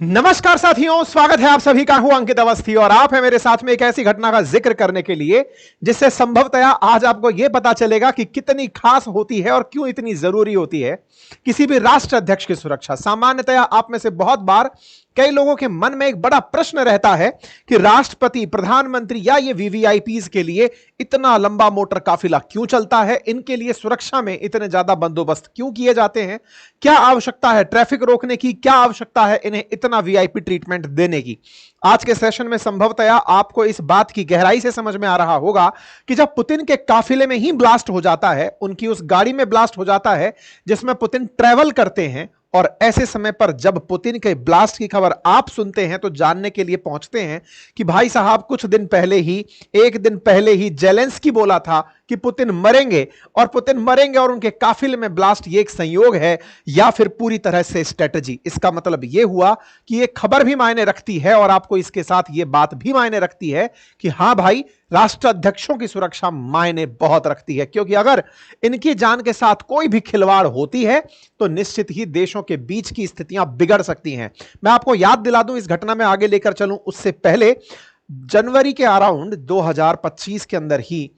नमस्कार साथियों, स्वागत है आप सभी का। हूं अंकित अवस्थी और आप हैं मेरे साथ में एक ऐसी घटना का जिक्र करने के लिए जिससे संभवतया आज आपको यह पता चलेगा कि कितनी खास होती है और क्यों इतनी जरूरी होती है किसी भी राष्ट्र अध्यक्ष की सुरक्षा। सामान्यतया आप में से बहुत बार कई लोगों के मन में एक बड़ा प्रश्न रहता है कि राष्ट्रपति, प्रधानमंत्री या ये वीवीआईपीज के लिए इतना लंबा मोटर काफिला क्यों चलता है, इनके लिए सुरक्षा में इतने ज्यादा बंदोबस्त क्यों किए जाते हैं, क्या आवश्यकता है ट्रैफिक रोकने की, क्या आवश्यकता है इन्हें इतना वीआईपी ट्रीटमेंट देने की। आज के सेशन में संभवतया आपको इस बात की गहराई से समझ में आ रहा होगा कि जब पुतिन के काफिले में ही ब्लास्ट हो जाता है, उनकी उस गाड़ी में ब्लास्ट हो जाता है जिसमें पुतिन ट्रैवल करते हैं, और ऐसे समय पर जब पुतिन के ब्लास्ट की खबर आप सुनते हैं तो जानने के लिए पहुंचते हैं कि भाई साहब कुछ दिन पहले ही, एक दिन पहले ही जेलेंस्की बोला था कि पुतिन मरेंगे, और पुतिन मरेंगे और उनके काफिले में ब्लास्ट, ये एक संयोग है या फिर पूरी तरह से स्ट्रेटजी। इसका मतलब यह हुआ कि यह खबर भी मायने रखती है और आपको इसके साथ यह बात भी मायने रखती है कि हां भाई, राष्ट्राध्यक्षों की सुरक्षा मायने बहुत रखती है, क्योंकि अगर इनकी जान के साथ कोई भी खिलवाड़ होती है तो निश्चित ही देशों के बीच की स्थितियां बिगड़ सकती हैं। मैं आपको याद दिला दूं, इस घटना में आगे लेकर चलूं उससे पहले, जनवरी के अराउंड 2025 के अंदर ही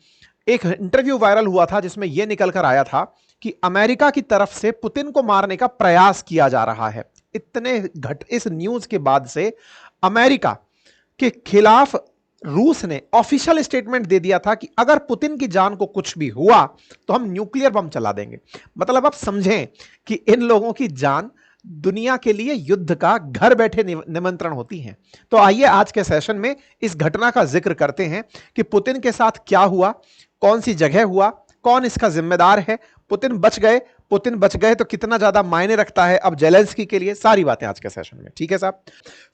एक इंटरव्यू वायरल हुआ था जिसमें यह निकल कर आया था कि अमेरिका की तरफ से पुतिन को मारने का प्रयास किया जा रहा है। इस न्यूज के बाद से अमेरिका के खिलाफ रूस ने ऑफिशियल स्टेटमेंट दे दिया था कि अगर पुतिन की जान को कुछ भी हुआ तो हम न्यूक्लियर बम चला देंगे। मतलब आप समझें कि इन लोगों की जान दुनिया के लिए युद्ध का घर बैठे निमंत्रण होती है। तो आइए आज के सेशन में इस घटना का जिक्र करते हैं कि पुतिन के साथ क्या हुआ, कौन सी जगह हुआ, कौन इसका जिम्मेदार है, पुतिन बच गए तो कितना ज्यादा मायने रखता है अब जेलेंस्की के लिए। सारी बातें आज के सेशन में, ठीक है साहब।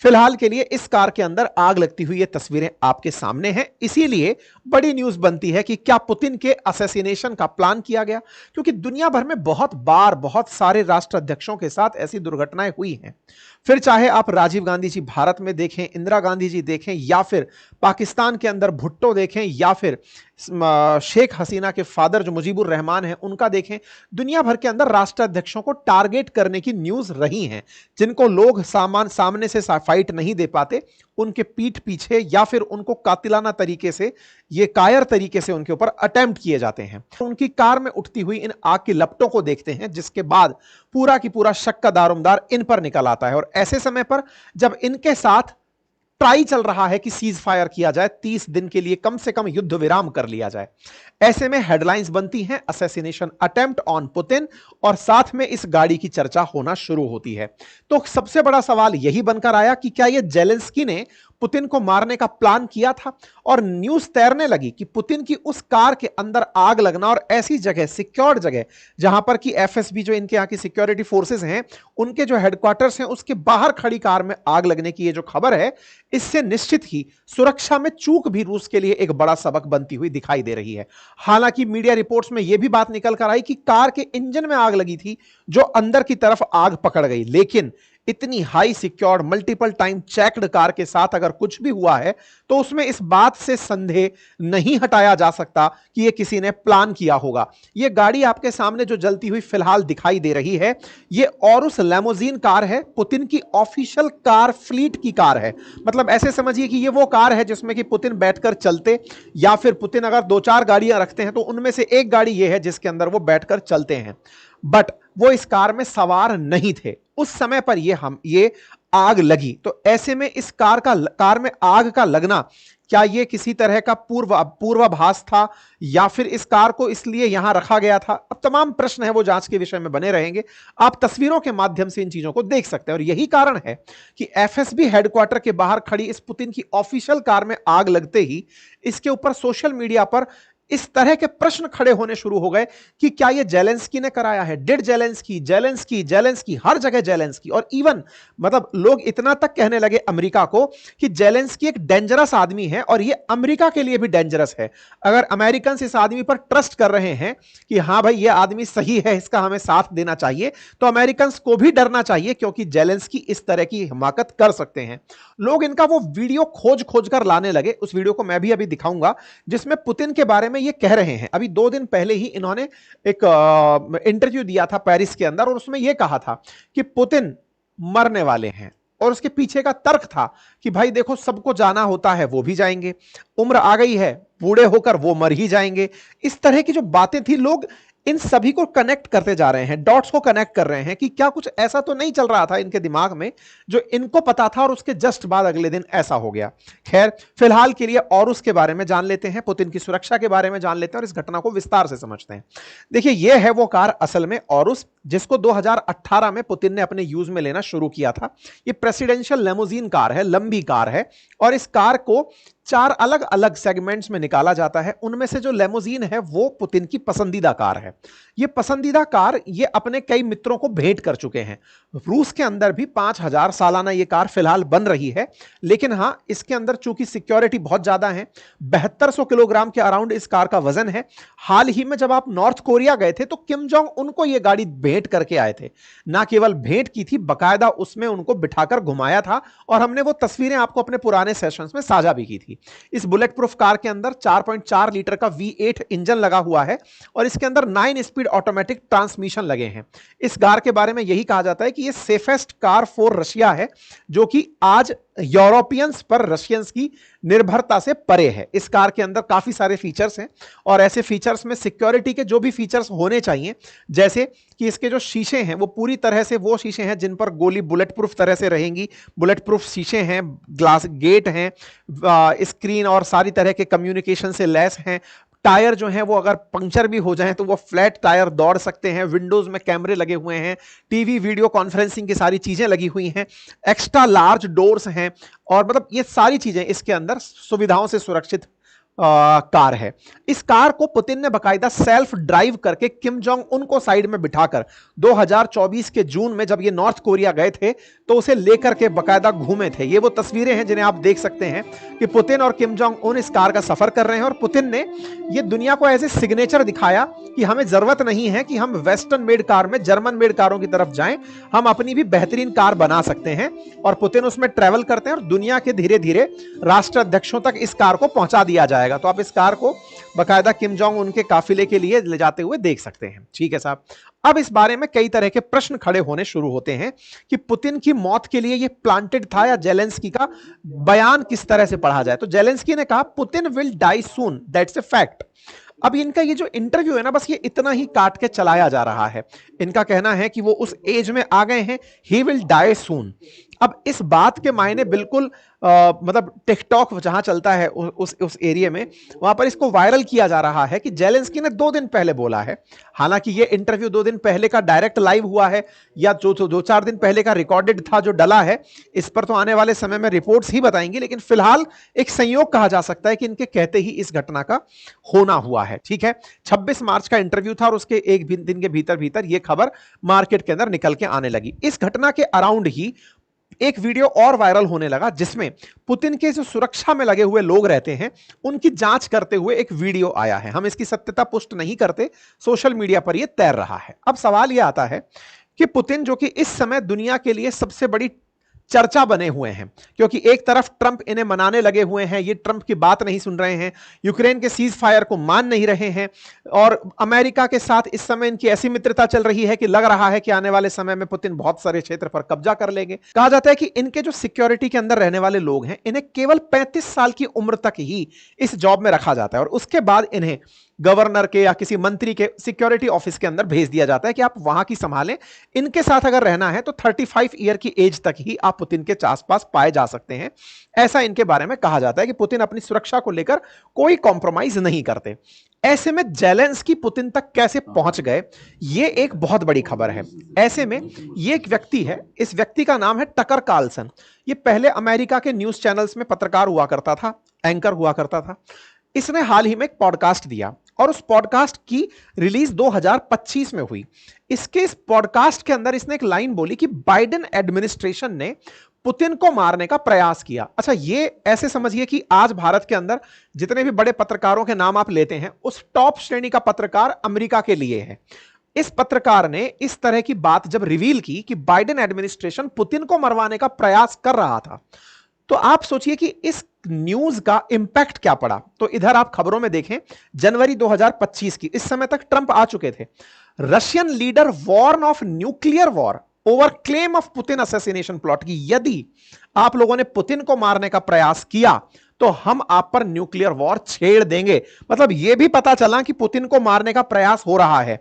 फिलहाल के लिए इस कार के अंदर आग लगती हुई ये तस्वीरें आपके सामने हैं, इसीलिए बड़ी न्यूज बनती है कि क्या पुतिन के असैसिनेशन का प्लान किया गया, क्योंकि दुनिया भर में बहुत बार बहुत सारे राष्ट्राध्यक्षों के साथ ऐसी दुर्घटनाएं हुई हैं। फिर चाहे आप राजीव गांधी जी भारत में देखें, इंदिरा गांधी जी देखें, या फिर पाकिस्तान के अंदर भुट्टो देखें, या फिर शेख हसीना के फादर जो मुजीबुर रहमान हैं उनका देखें, दुनिया भर के अंदर राष्ट्राध्यक्षों को टारगेट करने की न्यूज रही हैं। जिनको लोग सामने से फाइट नहीं दे पाते, उनके पीठ पीछे या फिर उनको कातिलाना तरीके से, ये कायर तरीके से उनके ऊपर अटेम्प्ट किए जाते हैं। उनकी कार में उठती हुई इन आग की लपटों को देखते हैं, जिसके बाद पूरा की पूरा शक का दारोमदार इन पर निकल आता है। और ऐसे समय पर जब इनके साथ ट्राई चल रहा है कि सीज फायर किया जाए, 30 दिन के लिए कम से कम युद्ध विराम कर लिया जाए, ऐसे में हेडलाइंस बनती हैं असैसिनेशन अटेम्प्ट ऑन पुतिन, और साथ में इस गाड़ी की चर्चा होना शुरू होती है। तो सबसे बड़ा सवाल यही बनकर आया कि क्या यह जेलेंस्की ने पुतिन को मारने का प्लान किया था। और न्यूज तैरने लगी कि पुतिन की उस कार के अंदर आग लगना, और ऐसी जगह, सिक्योर्ड जगह, जहां पर कि एफएसबी जो इनके यहां की सिक्योरिटी फोर्सेस हैं, उनके जो हेडक्वार्टर्स हैं, उसके बाहर खड़ी कार में आग लगने की ये जो खबर है, इससे निश्चित ही सुरक्षा में चूक भी रूस के लिए एक बड़ा सबक बनती हुई दिखाई दे रही है। हालांकि मीडिया रिपोर्ट्स में यह भी बात निकल कर आई कि कार के इंजन में आग लगी थी जो अंदर की तरफ आग पकड़ गई, लेकिन इतनी high secured, multiple time checked car के साथ अगर कुछ भी हुआ है तो उसमें इस बात से संदेह नहीं हटाया जा सकता कि यह किसी ने प्लान किया होगा। यह गाड़ी आपके सामने जो जलती हुई फिलहाल दिखाई दे रही है, यह ऑरुस लैमोजीन कार है, पुतिन की ऑफिशियल कार फ्लीट की कार है। मतलब ऐसे समझिए कि यह वो कार है जिसमें कि पुतिन बैठकर चलते, या फिर पुतिन अगर 2-4 गाड़ियां रखते हैं तो उनमें से एक गाड़ी यह है जिसके अंदर वो बैठकर चलते हैं। बट वो इस कार में सवार नहीं थे उस समय पर ये आग लगी। तो ऐसे में इस कार में आग का लगना, क्या यह किसी तरह का पूर्वाभास था, या फिर इस कार को इसलिए यहां रखा गया था? अब तमाम प्रश्न है वो जांच के विषय में बने रहेंगे। आप तस्वीरों के माध्यम से इन चीजों को देख सकते हैं। और यही कारण है कि एफएसबी हेडक्वार्टर के बाहर खड़ी इस पुतिन की ऑफिशियल कार में आग लगते ही इसके ऊपर सोशल मीडिया पर इस तरह के प्रश्न खड़े होने शुरू हो गए कि क्या यह जेलेंस्की ने कराया है। डिड जेलेंस्की, हर जगह जेलेंस्की। और इवन मतलब लोग इतना तक कहने लगे अमेरिका को कि जेलेंस्की एक डेंजरस आदमी है और यह अमेरिका के लिए भी डेंजरस है। अगर अमेरिकन इस आदमी पर ट्रस्ट कर रहे हैं कि हां भाई यह आदमी सही है, इसका हमें साथ देना चाहिए, तो अमेरिकन को भी डरना चाहिए, क्योंकि जेलेंस्की इस तरह की हिमाकत कर सकते हैं। लोग इनका वो वीडियो खोज कर लाने लगे। उस वीडियो को मैं भी अभी दिखाऊंगा जिसमें पुतिन के बारे में ये कह रहे हैं। अभी 2 दिन पहले ही इन्होंने एक इंटरव्यू दिया था पेरिस के अंदर, और उसमें यह कहा था कि पुतिन मरने वाले हैं। और उसके पीछे का तर्क था कि भाई देखो, सबको जाना होता है, वो भी जाएंगे, उम्र आ गई है, बूढ़े होकर वो मर ही जाएंगे। इस तरह की जो बातें थी, लोग इन सभी को कनेक्ट करते जा रहे हैं, डॉट्स को कनेक्ट कर रहे हैं कि क्या कुछ ऐसा तो नहीं चल रहा था इनके दिमाग में जो इनको पता था और उसके जस्ट बाद अगले दिन ऐसा हो गया। खैर, फिलहाल के लिए और उसके बारे में जान लेते हैं, पुतिन की सुरक्षा के बारे में जान लेते हैं और इस घटना को विस्तार से समझते हैं। देखिए, यह है वो कार असल में औरुस, जिसको 2018 में पुतिन ने अपने यूज में लेना शुरू किया था। ये प्रेसिडेंशियल लेमोजीन कार है, लंबी कार है, और इस कार को 4 अलग अलग सेगमेंट्स में निकाला जाता है। उनमें से जो लेमोजीन है वो पुतिन की पसंदीदा कार है। ये पसंदीदा कार ये अपने कई मित्रों को भेंट कर चुके हैं। रूस के अंदर भी 5000 सालाना ये कार फिलहाल बन रही है, लेकिन हां, इसके अंदर चूंकि सिक्योरिटी बहुत ज्यादा है, 7200 किलोग्राम के अराउंड इस कार का वजन है। हाल ही में जब आप नॉर्थ कोरिया गए थे तो किम जोंग उनको ये गाड़ी भेंट करके आए थे। ना केवल भेंट की थी, बकायदा उसमें उनको बिठाकर घुमाया था, और हमने वो तस्वीरें आपको अपने पुराने सेशंस में साझा भी की थी। इस बुलेट प्रूफ कार के अंदर 4.4 लीटर का V8 इंजन लगा हुआ है और इसके अंदर 9 स्पीड ऑटोमेटिक ट्रांसमिशन लगे हैं। इस कार के बारे में यही कहा जाता है कि यह सेफेस्ट कार फॉर रशिया है, जो कि आज यूरोपियंस पर रशियंस की निर्भरता से परे है। इस कार के अंदर काफी सारे फीचर्स हैं, और ऐसे फीचर्स में सिक्योरिटी के जो भी फीचर्स होने चाहिए, जैसे कि इसके जो शीशे हैं वो पूरी तरह से वो शीशे हैं जिन पर गोली बुलेट प्रूफ तरह से रहेंगी। बुलेट प्रूफ शीशे हैं, ग्लास गेट हैं, स्क्रीन और सारी तरह के कम्युनिकेशन से लैस हैं। टायर जो हैं वो अगर पंक्चर भी हो जाएं तो वो फ्लैट टायर दौड़ सकते हैं। विंडोज में कैमरे लगे हुए हैं, टीवी वीडियो कॉन्फ्रेंसिंग की सारी चीजें लगी हुई हैं, एक्स्ट्रा लार्ज डोर्स हैं, और मतलब ये सारी चीजें इसके अंदर सुविधाओं से सुरक्षित कार है। इस कार को पुतिन ने बकायदा सेल्फ ड्राइव करके किम जोंग उनको साइड में बिठाकर 2024 के जून में जब ये नॉर्थ कोरिया गए थे तो उसे लेकर के बकायदा घूमे थे। ये वो तस्वीरें हैं जिन्हें आप देख सकते हैं कि पुतिन और किम जोंग उन इस कार का सफर कर रहे हैं, और पुतिन ने ये दुनिया को एज ए सिग्नेचर दिखाया कि हमें जरूरत नहीं है कि हम वेस्टर्न मेड कार में जर्मन मेड कारों की तरफ जाएं, हम अपनी भी बेहतरीन कार बना सकते हैं। और पुतिन उसमें ट्रेवल करते हैं और दुनिया के धीरे धीरे राष्ट्राध्यक्षों तक इस कार को पहुंचा दिया जाएगा। तो आप इस कार को बकायदा किम जोंग उनके काफिले के लिए ले जाते हुए देख सकते हैं। ठीक है साहब, अब इस बारे में कई तरह के प्रश्न खड़े होने शुरू होते हैं कि पुतिन की मौत के लिए यह प्लांटेड था या जेलेंस्की का बयान किस तरह से पढ़ा जाए। तो जेलेंस्की ने कहा Putin will die soon, that's a fact. अब इनका ये जो इंटरव्यू है ना, बस ये इतना ही काट के चलाया जा रहा है। इनका कहना है कि वो उस एज में आ गए हैं, ही विल डाई सून। अब इस बात के मायने बिल्कुल मतलब टिकटॉक जहां चलता है उस एरिया में, वहां पर इसको वायरल किया जा रहा है कि जेलेंस्की ने 2 दिन पहले बोला है। हालांकि ये इंटरव्यू 2 दिन पहले का डायरेक्ट लाइव हुआ है या जो 2-4 दिन पहले का रिकॉर्डेड था जो डला है, इस पर तो आने वाले समय में रिपोर्ट्स ही बताएंगी, लेकिन फिलहाल एक संयोग कहा जा सकता है कि इनके कहते ही इस घटना का होना हुआ है। ठीक है, 26 मार्च का इंटरव्यू था और उसके एक दिन के भीतर भीतर यह खबर मार्केट के अंदर निकल के आने लगी। इस घटना के अराउंड ही एक वीडियो और वायरल होने लगा जिसमें पुतिन के जो सुरक्षा में लगे हुए लोग रहते हैं उनकी जांच करते हुए एक वीडियो आया है। हम इसकी सत्यता पुष्ट नहीं करते, सोशल मीडिया पर यह तैर रहा है। अब सवाल यह आता है कि पुतिन, जो कि इस समय दुनिया के लिए सबसे बड़ी चर्चा बने हुए हैं, क्योंकि एक तरफ ट्रंप इन्हें मनाने लगे हुए हैं, ये ट्रंप की बात नहीं सुन रहे हैं, यूक्रेन के सीज फायर को मान नहीं रहे हैं, और अमेरिका के साथ इस समय इनकी ऐसी मित्रता चल रही है कि लग रहा है कि आने वाले समय में पुतिन बहुत सारे क्षेत्र पर कब्जा कर लेंगे। कहा जाता है कि इनके जो सिक्योरिटी के अंदर रहने वाले लोग हैं, इन्हें केवल 35 साल की उम्र तक ही इस जॉब में रखा जाता है और उसके बाद इन्हें गवर्नर के या किसी मंत्री के सिक्योरिटी ऑफिस के अंदर भेज दिया जाता है कि आप वहां की संभालें। इनके साथ अगर रहना है तो 35 ईयर की एज तक ही आप पुतिन के आसपास पाए जा सकते हैं। ऐसा इनके बारे में कहा जाता है कि पुतिन अपनी सुरक्षा को लेकर कोई कॉम्प्रोमाइज नहीं करते। ऐसे में जेलेंस्की पुतिन तक कैसे पहुंच गए, यह एक बहुत बड़ी खबर है। ऐसे में यह एक व्यक्ति है, इस व्यक्ति का नाम है टकर कार्लसन। यह पहले अमेरिका के न्यूज चैनल्स में पत्रकार हुआ करता था, एंकर हुआ करता था। इसने हाल ही में एक पॉडकास्ट दिया और उस पॉडकास्ट की रिलीज 2025 में हुई। इसके इस पॉडकास्ट के अंदर इसने एक लाइन बोली कि बाइडेन एडमिनिस्ट्रेशन ने पुतिन को मारने का प्रयास किया। अच्छा, ये ऐसे समझिए कि आज भारत के अंदर जितने भी बड़े पत्रकारों के नाम आप लेते हैं, उस टॉप श्रेणी का पत्रकार अमेरिका के लिए है। इस पत्रकार ने इस तरह की बात जब रिवील की कि बाइडेन एडमिनिस्ट्रेशन पुतिन को मरवाने का प्रयास कर रहा था, तो आप सोचिए कि इस न्यूज का इंपैक्ट क्या पड़ा। तो इधर आप खबरों में देखें, जनवरी 2025 की, इस समय तक ट्रंप आ चुके थे। Russian leader warn of nuclear war, over claim of Putin assassination plot की यदि आप लोगों ने पुतिन को मारने का प्रयास किया तो हम आप पर न्यूक्लियर वॉर छेड़ देंगे। मतलब यह भी पता चला कि पुतिन को मारने का प्रयास हो रहा है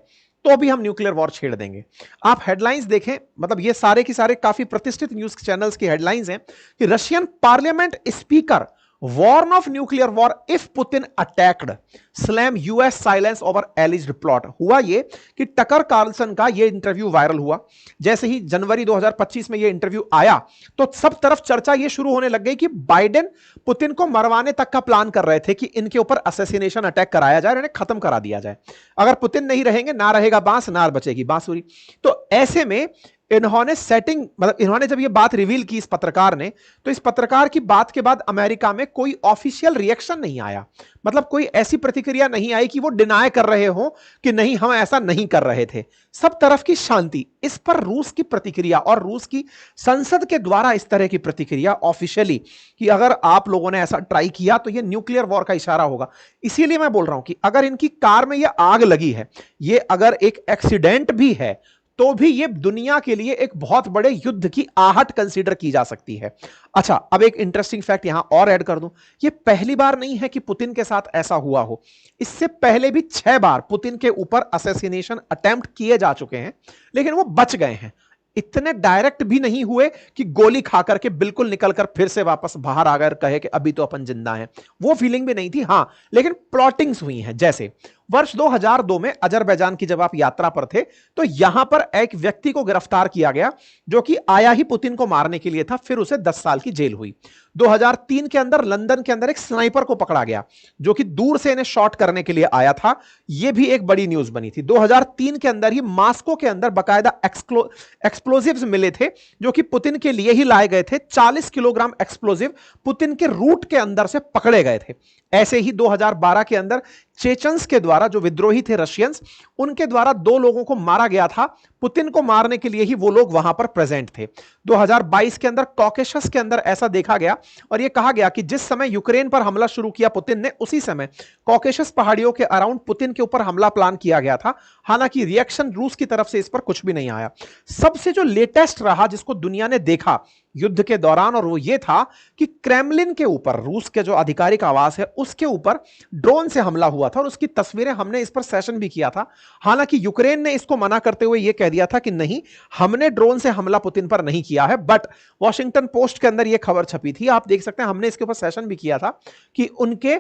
तो भी हम न्यूक्लियर वॉर छेड़ देंगे। आप हेडलाइंस देखें, मतलब ये सारे की सारे काफी प्रतिष्ठित न्यूज चैनल्स की हेडलाइंस हैं कि Russian parliament speaker warn of nuclear war if Putin attacked, slam US silence over alleged plot। हुआ ये कि टकर कार्लसन का ये इंटरव्यू वायरल हुआ। जैसे ही जनवरी 2025 में ये इंटरव्यू आया तो सब तरफ चर्चा ये शुरू होने लग गई कि बाइडेन पुतिन को मरवाने तक का प्लान कर रहे थे कि इनके ऊपर असैसिनेशन अटैक कराया जाए, इन्हें खत्म करा दिया जाए। अगर पुतिन नहीं रहेंगे ना रहेगा बांस ना बचेगी बांसुरी। तो ऐसे में इन्होंने सेटिंग, मतलब इन्होंने जब ये बात रिवील की इस पत्रकार ने, तो इस पत्रकार की बात के बाद अमेरिका में कोई ऑफिशियल रिएक्शन नहीं आया। मतलब कोई ऐसी प्रतिक्रिया नहीं आई कि वो डिनाय कर रहे हो कि नहीं हम ऐसा नहीं कर रहे थे। सब तरफ की शांति। इस पर रूस की प्रतिक्रिया और रूस की संसद के द्वारा इस तरह की प्रतिक्रिया ऑफिशियली कि अगर आप लोगों ने ऐसा ट्राई किया तो ये न्यूक्लियर वॉर का इशारा होगा। इसीलिए मैं बोल रहा हूं कि अगर इनकी कार में यह आग लगी है, ये अगर एक एक्सीडेंट भी है तो भी ये दुनिया के लिए एक बहुत बड़े युद्ध की आहट कंसीडर की जा सकती है। अच्छा, अब एक इंटरेस्टिंग फैक्ट यहां और ऐड कर दूं, ये पहली बार नहीं है कि पुतिन के साथ ऐसा हुआ हो। इससे पहले भी 6 बार पुतिन के ऊपर असैसिनेशन अटेम्प्ट किए जा चुके हैं, लेकिन वो बच गए हैं। इतने डायरेक्ट भी नहीं हुए कि गोली खाकर के बिल्कुल निकलकर फिर से वापस बाहर आ गए, कहे कि अभी तो अपन जिंदा हैं, वो फीलिंग भी नहीं थी। हां, लेकिन प्लॉटिंग्स हुई हैं। जैसे वर्ष 2002 में अजरबैजान की जब आप यात्रा पर थे तो यहां पर एक व्यक्ति को गिरफ्तार किया गया जो कि आया ही पुतिन को मारने के लिए था, फिर उसे 10 साल की जेल हुई। 2003 के अंदर लंदन के अंदर एक स्नाइपर को पकड़ा गया जो कि दूर से इन्हें शॉट करने के लिए आया था। यह भी एक बड़ी न्यूज बनी थी। 2003 के अंदर ही मास्को के अंदर बाकायदा एक्सप्लोजिव्स मिले थे जो कि पुतिन के लिए ही लाए गए थे। 40 किलोग्राम एक्सप्लोजिव पुतिन के रूट के अंदर से पकड़े गए थे। ऐसे ही 2012 के अंदर चेचन्स के द्वारा, जो विद्रोही थे रशियंस, उनके द्वारा 2 लोगों को मारा गया था। पुतिन को मारने के लिए ही वो लोग वहां पर प्रेजेंट थे। 2022 के अंदर कॉकेशस के अंदर ऐसा देखा गया और यह कहा गया कि जिस समय यूक्रेन पर हमला शुरू किया पुतिन ने, उसी समय कॉकेशस पहाड़ियों के अराउंड पुतिन के ऊपर हमला प्लान किया गया था। हालांकि रिएक्शन रूस की तरफ से इस पर कुछ भी नहीं आया। सबसे जो लेटेस्ट रहा जिसको दुनिया ने देखा युद्ध के दौरान, और वो ये था कि क्रेमलिन के ऊपर, रूस के जो आधिकारिक आवास है उसके ऊपर ड्रोन से हमला हुआ था और उसकी तस्वीरें हमने इस पर सेशन भी किया था। हालांकि यूक्रेन ने इसको मना करते हुए यह कह दिया था कि नहीं, हमने ड्रोन से हमला पुतिन पर नहीं किया है। बट वॉशिंगटन पोस्ट के अंदर यह खबर छपी थी, आप देख सकते हैं, हमने इसके ऊपर सेशन भी किया था कि उनके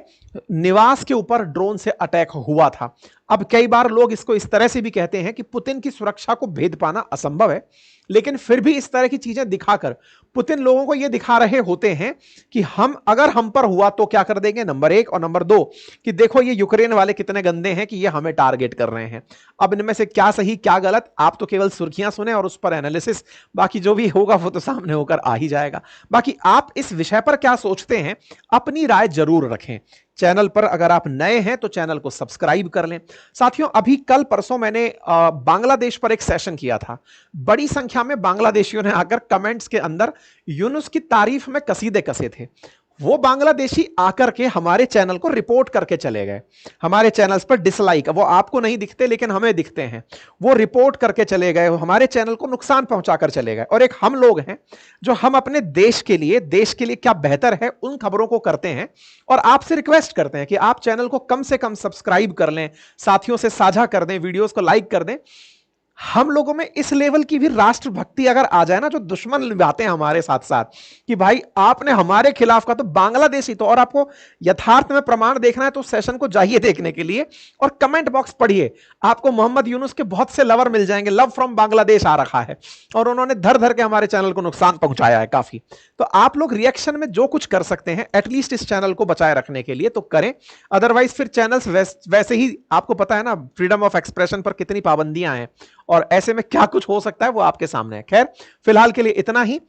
निवास के ऊपर ड्रोन से अटैक हुआ था। अब कई बार लोग इसको इस तरह से भी कहते हैं कि पुतिन की सुरक्षा को भेद पाना असंभव है, लेकिन फिर भी इस तरह की चीजें दिखाकर पुतिन लोगों को यह दिखा रहे होते हैं कि हम, अगर हम पर हुआ तो क्या कर देंगे, नंबर 1, और नंबर 2 कि देखो ये यूक्रेन वाले कितने गंदे हैं कि ये हमें टारगेट कर रहे हैं। अब इनमें से क्या सही क्या गलत, आप तो केवल सुर्खियां सुने और उस पर एनालिसिस, बाकी जो भी होगा वो तो सामने होकर आ ही जाएगा। बाकी आप इस विषय पर क्या सोचते हैं, अपनी राय जरूर रखें। चैनल पर अगर आप नए हैं तो चैनल को सब्सक्राइब कर लें। साथियों, अभी कल परसों मैंने बांग्लादेश पर एक सेशन किया था। बड़ी संख्या में बांग्लादेशियों ने आकर कमेंट्स के अंदर यूनुस की तारीफ में कसीदे कसे थे। वो बांग्लादेशी आकर के हमारे चैनल को रिपोर्ट करके चले गए। हमारे चैनल्स पर डिसलाइक, वो आपको नहीं दिखते लेकिन हमें दिखते हैं, वो रिपोर्ट करके चले गए, हमारे चैनल को नुकसान पहुंचाकर चले गए। और एक हम लोग हैं जो हम अपने देश के लिए क्या बेहतर है उन खबरों को करते हैं और आपसे रिक्वेस्ट करते हैं कि आप चैनल को कम से कम सब्सक्राइब कर लें, साथियों से साझा कर दें, वीडियोस को लाइक कर दें। हम लोगों में इस लेवल की भी राष्ट्रभक्ति अगर आ जाए ना, जो दुश्मन निभाते हैं हमारे साथ साथ, कि भाई आपने हमारे खिलाफ का तो बांग्लादेशी तो, और आपको यथार्थ में प्रमाण देखना है तो सेशन को जाइए देखने के लिए और कमेंट बॉक्स पढ़िए। आपको मोहम्मद यूनुस के बहुत से लवर मिल जाएंगे। लव फ्रॉम बांग्लादेश आ रखा है और उन्होंने धर धर के हमारे चैनल को नुकसान पहुंचाया है काफी। तो आप लोग रिएक्शन में जो कुछ कर सकते हैं एटलीस्ट इस चैनल को बचाए रखने के लिए तो करें। अदरवाइज फिर चैनल्स वैसे ही, आपको पता है ना फ्रीडम ऑफ एक्सप्रेशन पर कितनी पाबंदियां हैं और ऐसे में क्या कुछ हो सकता है वो आपके सामने है। खैर, फिलहाल के लिए इतना ही।